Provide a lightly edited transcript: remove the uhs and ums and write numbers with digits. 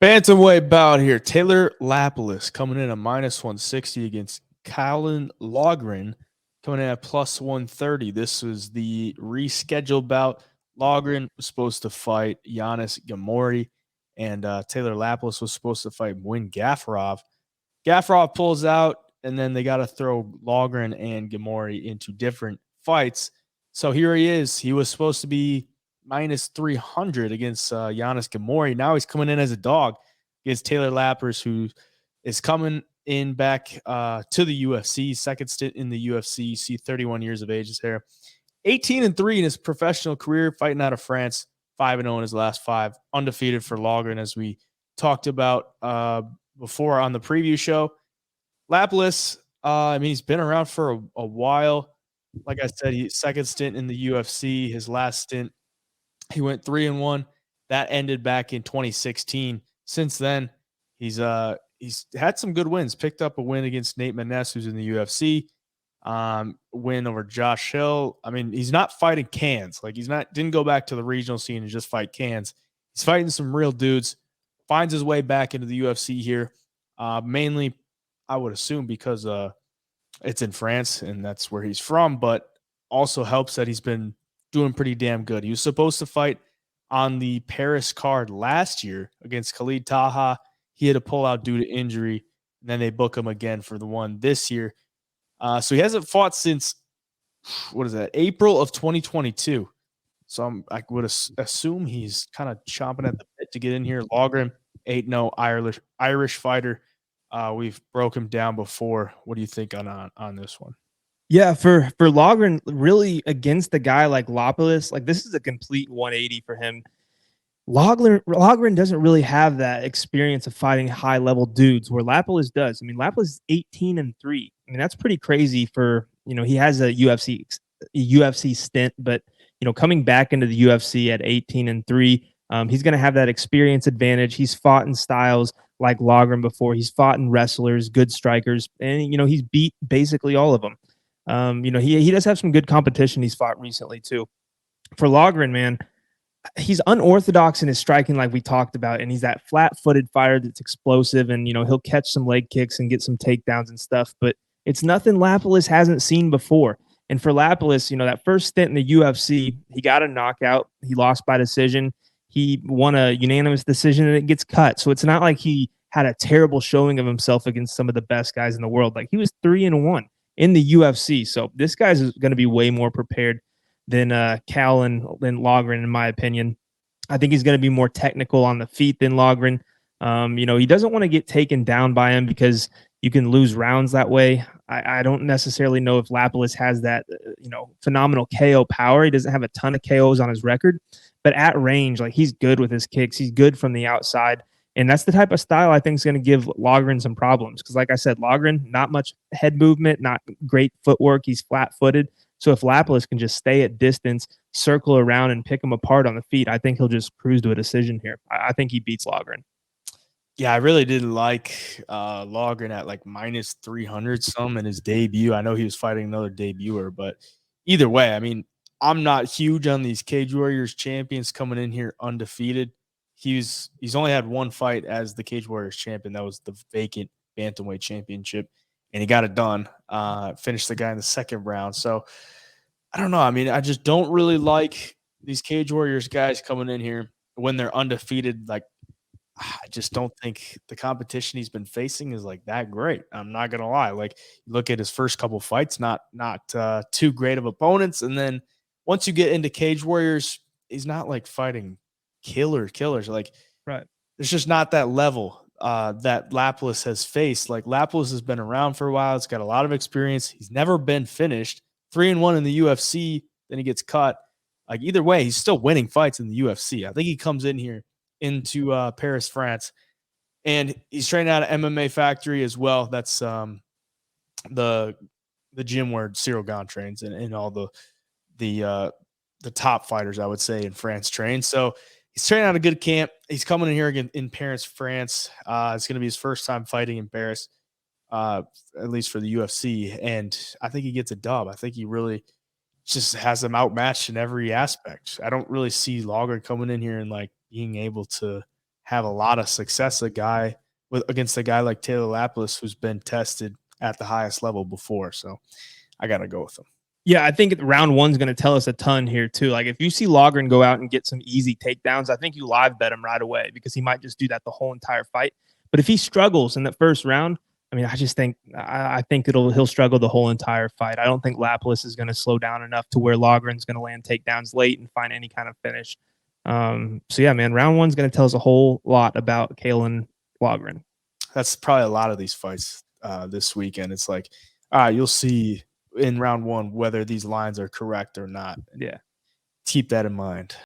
Bantamweight bout here. Taylor Lapilus coming in at -160 against Caolan Loughran coming in at +130. This was the rescheduled bout. Loughran was supposed to fight Giannis Gamori, and Taylor Lapilus was supposed to fight Muin Gafurov. Gafurov pulls out, and then they got to throw Loughran and Gamori into different fights. So here he is. He was supposed to be -300 against Giannis Gamori. Now he's coming in as a dog against Taylor Lapilus, who is coming in back to the UFC. Second stint in the UFC. See, 31 years of age is here. 18-3 in his professional career, fighting out of France. 5-0 in his last five. Undefeated for Loughran, as we talked about before on the preview show. Lapilus, he's been around for a while. Like I said, he second stint in the UFC. His last stint, he went 3-1. That ended back in 2016. Since then, he's had some good wins. Picked up a win against Nate Maness, who's in the UFC. Win over Josh Hill. I mean, he's not fighting cans. Like didn't go back to the regional scene and just fight cans. He's fighting some real dudes. Finds his way back into the UFC here. Mainly, I would assume because it's in France and that's where he's from, but also helps that he's been doing pretty damn good. He was supposed to fight on the Paris card last year against Khalid Taha. He had to pull out due to injury, and then they book him again for the one this year. So he hasn't fought since, April of 2022. So I would assume he's kind of chomping at the bit to get in here. Loughran, 8-0 Irish fighter. We've broke him down before. What do you think on this one? Yeah, for Loughran, really against a guy like Lapilus, like this is a complete 180 for him. Loughran doesn't really have that experience of fighting high level dudes where Lapilus does. I mean, Lapilus is 18-3. I mean, that's pretty crazy for, he has a UFC stint, but coming back into the UFC at 18-3, he's going to have that experience advantage. He's fought in styles like Loughran before. He's fought in wrestlers, good strikers, and he's beat basically all of them. He does have some good competition he's fought recently too. For Loughran, man, he's unorthodox in his striking, like we talked about, and he's that flat-footed fighter that's explosive, and he'll catch some leg kicks and get some takedowns and stuff. But it's nothing Lapilus hasn't seen before. And for Lapilus, that first stint in the UFC, he got a knockout. He lost by decision. He won a unanimous decision, and it gets cut. So it's not like he had a terrible showing of himself against some of the best guys in the world. Like, he was 3-1 in the UFC. So this guy's going to be way more prepared than Caolan, than Loughran, in my opinion. I think he's going to be more technical on the feet than Loughran. He doesn't want to get taken down by him because you can lose rounds that way. I don't necessarily know if Lapilus has that, phenomenal KO power. He doesn't have a ton of KOs on his record, but at range, like, he's good with his kicks. He's good from the outside. And that's the type of style I think is going to give Loughran some problems. Because like I said, Loughran, not much head movement, not great footwork. He's flat-footed. So if Lapilus can just stay at distance, circle around, and pick him apart on the feet, I think he'll just cruise to a decision here. I think he beats Loughran. Yeah, I really didn't like Loughran at like -300 some in his debut. I know he was fighting another debuter, but either way, I mean, I'm not huge on these Cage Warriors champions coming in here undefeated. He's only had one fight as the Cage Warriors champion. That was the vacant bantamweight championship, and he got it done. Finished the guy in the second round. So I don't know. I mean, I just don't really like these Cage Warriors guys coming in here when they're undefeated. Like, I just don't think the competition he's been facing is like that great. I'm not gonna lie. Like, you look at his first couple fights, not too great of opponents, and then once you get into Cage Warriors, he's not like fighting killers. Like, Right. there's just not that level that Lapilus has faced. Like, Lapilus has been around for a while. It's got a lot of experience. He's never been finished. 3-1 in the UFC, then he gets cut. Like, either way, he's still winning fights in the UFC. I think he comes in here into Paris, France, and he's training out of MMA Factory as well. That's the gym where Cyril Gane trains, and all the top fighters, I would say, in France train. So he's training out a good camp. He's coming in here again in Paris, France. It's going to be his first time fighting in Paris, at least for the UFC, and I think he gets a dub. I think he really just has them outmatched in every aspect. I don't really see Loughran coming in here and like being able to have a lot of success against a guy like Taylor Lapilus, who's been tested at the highest level before. So I got to go with him. Yeah, I think round one's going to tell us a ton here too. Like if you see Loughran go out and get some easy takedowns, I think you live bet him right away because he might just do that the whole entire fight. But if he struggles in that first round, I mean, I think he'll struggle the whole entire fight. I don't think Lapilus is going to slow down enough to where Loughran's going to land takedowns late and find any kind of finish. So yeah, man, round one's going to tell us a whole lot about Caolan Loughran. That's probably a lot of these fights this weekend. It's like, you'll see in round one whether these lines are correct or not. Yeah. Keep that in mind.